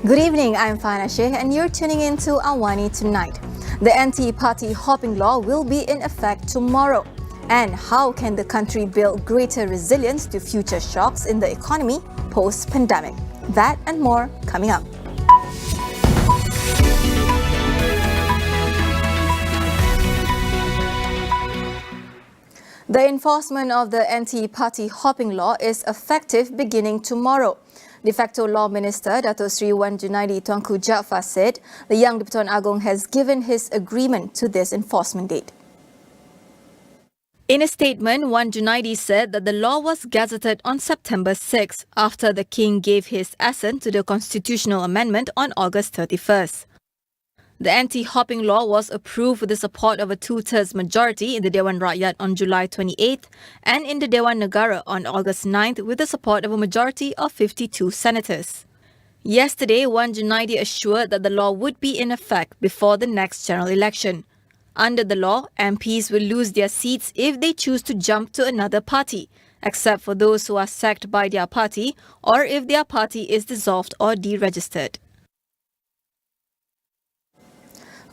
Good evening, I'm Fana Sheikh and you're tuning in to AWANI tonight. The anti-party hopping law will be in effect tomorrow. And how can the country build greater resilience to future shocks in the economy post-pandemic? That and more coming up. The enforcement of the anti-party hopping law is effective beginning tomorrow. De facto Law Minister Dato Sri Wan Junaidi Tuanku Jaafar said the Yang di-Pertuan Agong has given his agreement to this enforcement date. In a statement, Wan Junaidi said that the law was gazetted on September 6 after the King gave his assent to the constitutional amendment on August 31st. The anti-hopping law was approved with the support of a two-thirds majority in the Dewan Rakyat on July 28th and in the Dewan Negara on August 9th with the support of a majority of 52 senators. Yesterday, Wan Junaidi assured that the law would be in effect before the next general election. Under the law, MPs will lose their seats if they choose to jump to another party, except for those who are sacked by their party or if their party is dissolved or deregistered.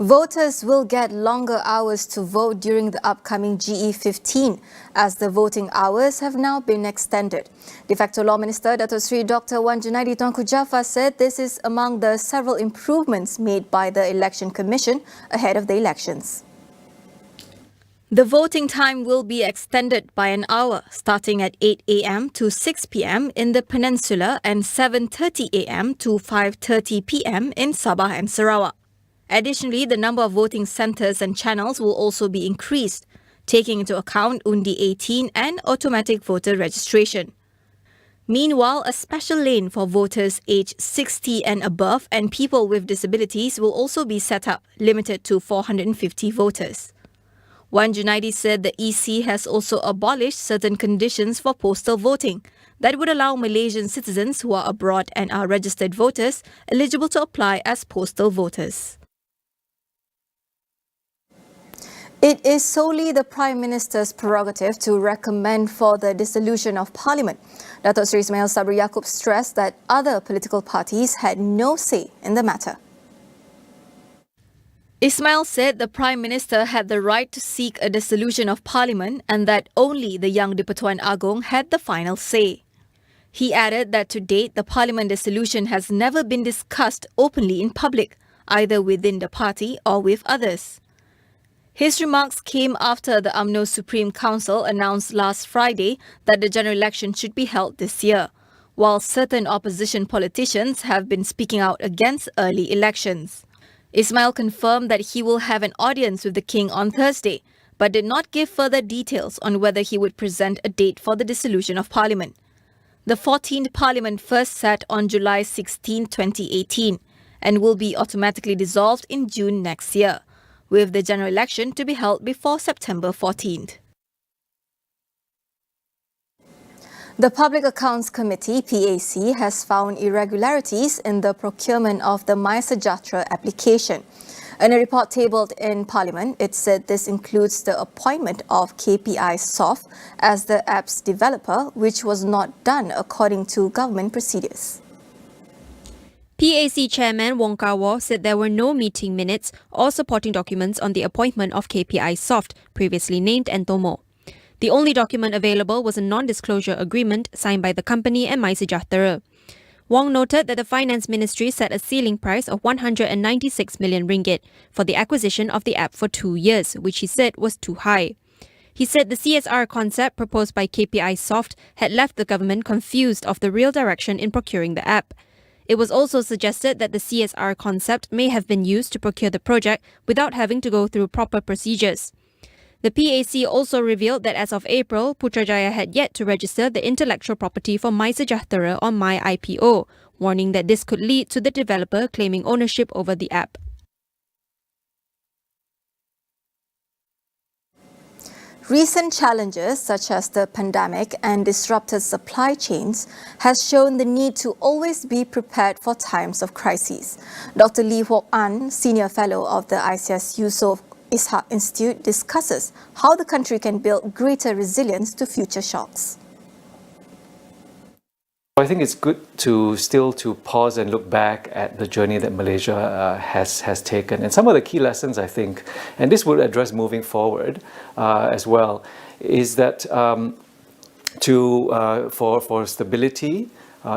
Voters will get longer hours to vote during the upcoming GE15 as the voting hours have now been extended. De facto Law Minister Dato Sri Dr. Wan Junaidi Tuanku Jaafar said this is among the several improvements made by the Election Commission ahead of the elections. The voting time will be extended by an hour, starting at 8 a.m. to 6 p.m. in the Peninsula and 7:30 a.m. to 5:30 p.m. in Sabah and Sarawak. Additionally, the number of voting centres and channels will also be increased, taking into account Undi 18 and automatic voter registration. Meanwhile, a special lane for voters aged 60 and above and people with disabilities will also be set up, limited to 450 voters. Wan Junaidi said the EC has also abolished certain conditions for postal voting that would allow Malaysian citizens who are abroad and are registered voters eligible to apply as postal voters. It is solely the Prime Minister's prerogative to recommend for the dissolution of Parliament. Dato Sri Ismail Sabri Yaakob stressed that other political parties had no say in the matter. Ismail said the Prime Minister had the right to seek a dissolution of Parliament and that only the Yang di-Pertuan Agong had the final say. He added that to date, the Parliament dissolution has never been discussed openly in public, either within the party or with others. His remarks came after the UMNO Supreme Council announced last Friday that the general election should be held this year, while certain opposition politicians have been speaking out against early elections. Ismail confirmed that he will have an audience with the King on Thursday, but did not give further details on whether he would present a date for the dissolution of Parliament. The 14th Parliament first sat on July 16, 2018, and will be automatically dissolved in June next year, with the general election to be held before September 14th. The Public Accounts Committee, PAC, has found irregularities in the procurement of the MySejahtera application. In a report tabled in Parliament, it said this includes the appointment of KPI Soft as the app's developer, which was not done according to government procedures. PAC Chairman Wong Kar-Wah said there were no meeting minutes or supporting documents on the appointment of KPI Soft, previously named Entomo. The only document available was a non-disclosure agreement signed by the company and MySejahtera. Wong noted that the Finance Ministry set a ceiling price of 196 million ringgit for the acquisition of the app for 2 years, which he said was too high. He said the CSR concept proposed by KPI Soft had left the government confused of the real direction in procuring the app. It was also suggested that the CSR concept may have been used to procure the project without having to go through proper procedures. The PAC also revealed that as of April, Putrajaya had yet to register the intellectual property for MySejahtera on MyIPO, warning that this could lead to the developer claiming ownership over the app. Recent challenges such as the pandemic and disrupted supply chains has shown the need to always be prepared for times of crises. Dr. Lee Hock An, Senior Fellow of the ICS Yusof Ishak Institute, discusses how the country can build greater resilience to future shocks. I think it's good to pause and look back at the journey that Malaysia has taken, and some of the key lessons, I think, and this will address moving forward as well, is that for stability,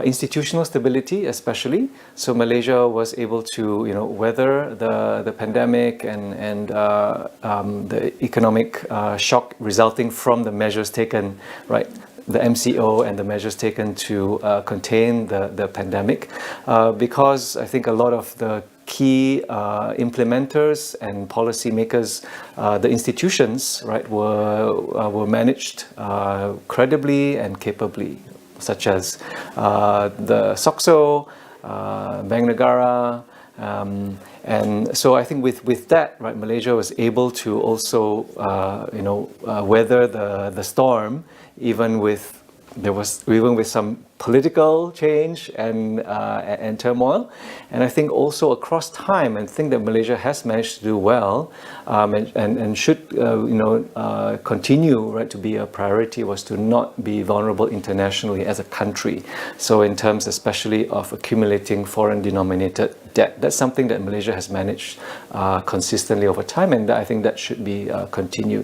institutional stability especially. So Malaysia was able to weather the pandemic and the economic shock resulting from the measures taken, right? The MCO and the measures taken to contain the pandemic, because I think a lot of the key implementers and policymakers, the institutions, right, were managed credibly and capably, such as the SOCSO, Bank Negara. And so I think with that, right, Malaysia was able to also weather the storm, even with some political change and turmoil. And I think also across time, I think that Malaysia has managed to do well, and should continue, right, to be a priority, was to not be vulnerable internationally as a country. So in terms especially of accumulating foreign denominated debt, that's something that Malaysia has managed consistently over time, and I think that should be continued.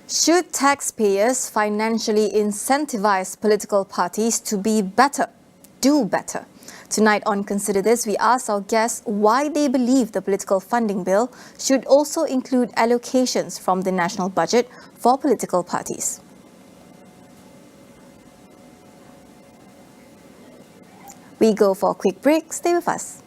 Should taxpayers financially incentivize political parties to be better, do better? Tonight on Consider This, we ask our guests why they believe the political funding bill should also include allocations from the national budget for political parties. We go for a quick break. Stay with us.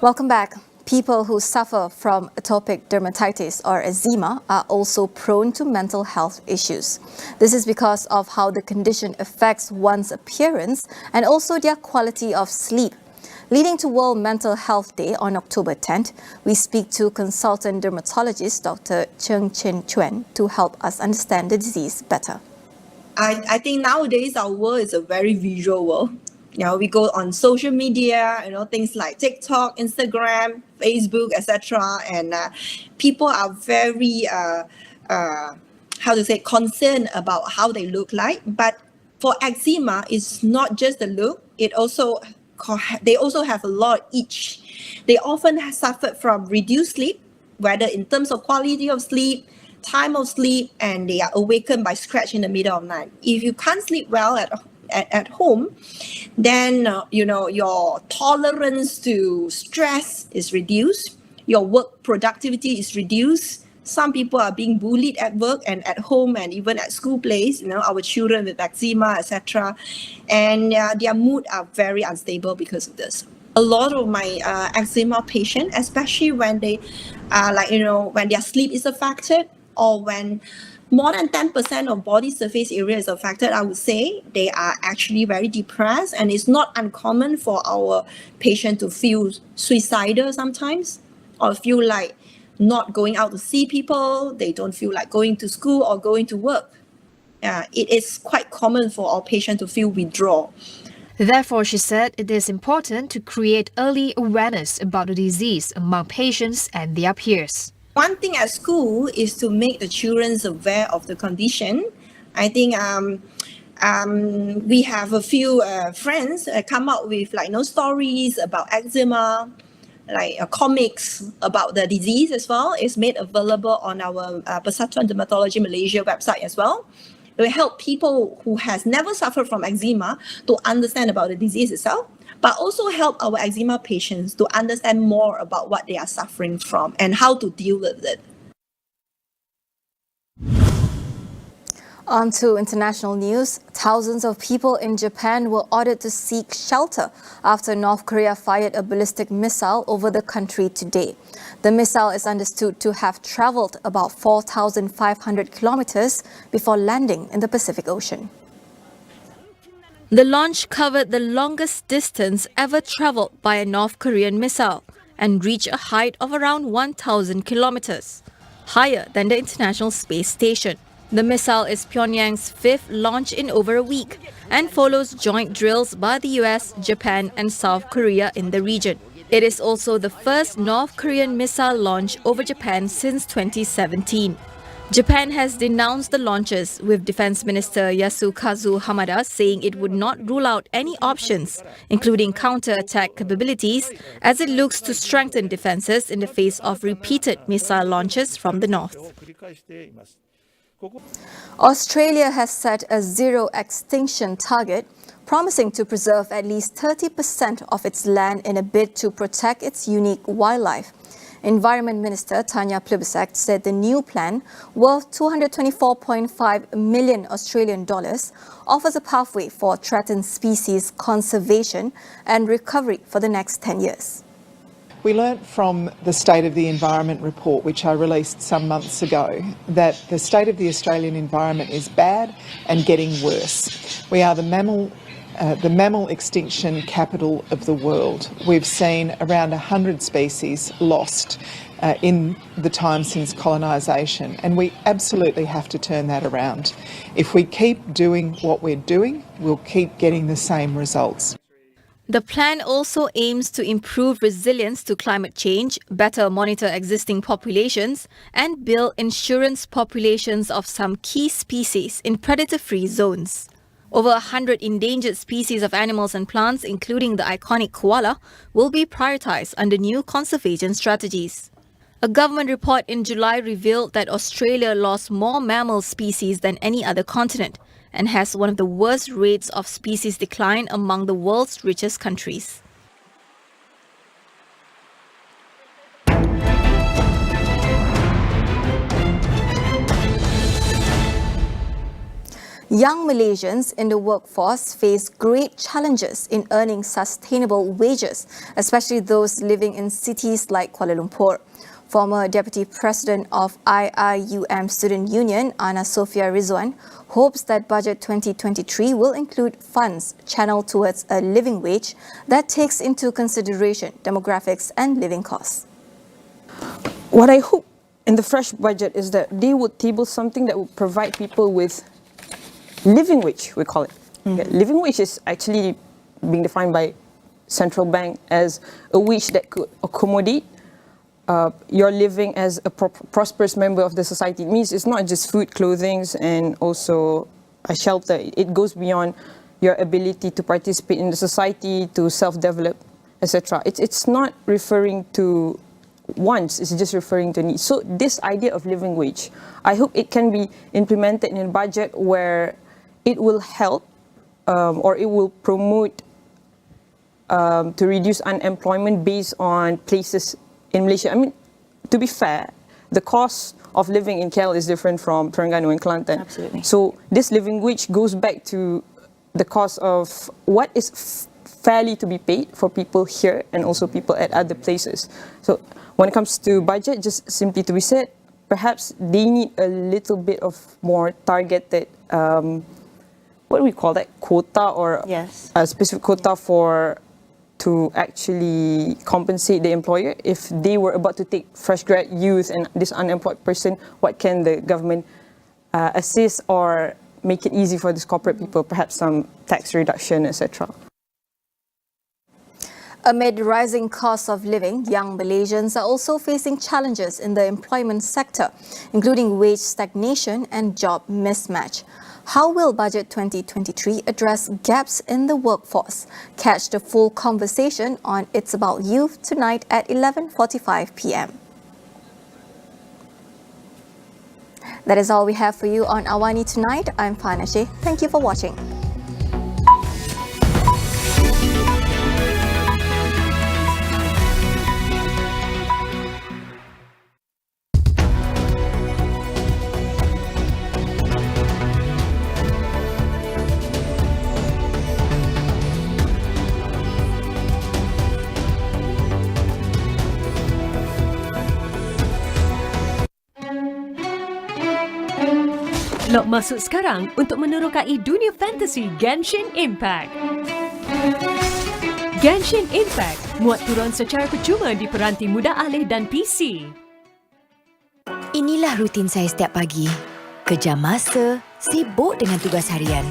Welcome back. People who suffer from atopic dermatitis or eczema are also prone to mental health issues. This is because of how the condition affects one's appearance and also their quality of sleep. Leading to World Mental Health Day on October 10th, we speak to consultant dermatologist Dr. Cheng Chen Chuan to help us understand the disease better. I think nowadays our world is a very visual world. We go on social media, things like TikTok, Instagram, Facebook, etc. And people are very, concerned about how they look like. But for eczema, it's not just the look. They also have a lot of itch. They often have suffered from reduced sleep, whether in terms of quality of sleep, time of sleep, and they are awakened by scratch in the middle of the night. If you can't sleep well at home, then your tolerance to stress is reduced, your work productivity is reduced. Some people are being bullied at work and at home and even at school place, our children with eczema, etc. And their mood are very unstable because of this. A lot of my eczema patients, especially when they when their sleep is affected, or when more than 10% of body surface area is affected, I would say they are actually very depressed. And it's not uncommon for our patient to feel suicidal sometimes, or feel like not going out to see people. They don't feel like going to school or going to work. It is quite common for our patient to feel withdrawal. Therefore, she said it is important to create early awareness about the disease among patients and their peers. One thing at school is to make the children aware of the condition. I think we have a few friends come up with stories about eczema, comics about the disease as well. It's made available on our Persatuan Dermatology Malaysia website as well. It will help people who has never suffered from eczema to understand about the disease itself, but also help our eczema patients to understand more about what they are suffering from and how to deal with it. On to international news. Thousands of people in Japan were ordered to seek shelter after North Korea fired a ballistic missile over the country today. The missile is understood to have traveled about 4,500 kilometers before landing in the Pacific Ocean. The launch covered the longest distance ever traveled by a North Korean missile and reached a height of around 1,000 kilometers, higher than the International Space Station. The missile is Pyongyang's fifth launch in over a week and follows joint drills by the US, Japan and South Korea in the region. It is also the first North Korean missile launch over Japan since 2017. Japan has denounced the launches, with Defense Minister Yasukazu Hamada saying it would not rule out any options, including counter-attack capabilities, as it looks to strengthen defenses in the face of repeated missile launches from the north. Australia has set a zero extinction target, promising to preserve at least 30% of its land in a bid to protect its unique wildlife. Environment Minister Tanya Plibersek said the new plan, worth 224.5 million Australian dollars, offers a pathway for threatened species conservation and recovery for the next 10 years. We learnt from the State of the Environment report, which I released some months ago, that the state of the Australian environment is bad and getting worse. We are the mammal extinction capital of the world. We've seen around 100 species lost in the time since colonisation, and we absolutely have to turn that around. If we keep doing what we're doing, we'll keep getting the same results. The plan also aims to improve resilience to climate change, better monitor existing populations, and build insurance populations of some key species in predator-free zones. Over 100 endangered species of animals and plants, including the iconic koala, will be prioritized under new conservation strategies. A government report in July revealed that Australia lost more mammal species than any other continent, and has one of the worst rates of species decline among the world's richest countries. Young Malaysians in the workforce face great challenges in earning sustainable wages, especially those living in cities like Kuala Lumpur. Former Deputy President of IIUM Student Union, Ana Sofia Rizwan, hopes that Budget 2023 will include funds channeled towards a living wage that takes into consideration demographics and living costs. What I hope in the fresh budget is that they would table something that would provide people with living wage, we call it. Okay, living wage is actually being defined by central bank as a wage that could accommodate your living as a prosperous member of the society. It means it's not just food, clothing, and also a shelter. It goes beyond your ability to participate in the society, to self-develop, etc. It's not referring to wants, it's just referring to needs. So this idea of living wage, I hope it can be implemented in a budget where it will help or it will promote to reduce unemployment based on places in Malaysia. I mean, to be fair, the cost of living in KL is different from Terengganu and Kelantan. Absolutely. So this living wage goes back to the cost of what is fairly to be paid for people here and also people at other places. So when it comes to budget, just simply to be said, perhaps they need a little bit of more targeted, what do we call that, quota, or Yes. a specific quota to actually compensate the employer. If they were about to take fresh grad youth and this unemployed person, what can the government assist or make it easy for these corporate people, perhaps some tax reduction, etc. Amid rising costs of living, young Malaysians are also facing challenges in the employment sector, including wage stagnation and job mismatch. How will Budget 2023 address gaps in the workforce? Catch the full conversation on It's About Youth tonight at 11:45 p.m. That is all we have for you on AWANI tonight. I'm Fanashe. Thank you for watching. Log masuk sekarang untuk menerokai dunia fantasi Genshin Impact. Genshin Impact muat turun secara percuma di peranti mudah alih dan PC. Inilah rutin saya setiap pagi. Kejar masa, sibuk dengan tugas harian.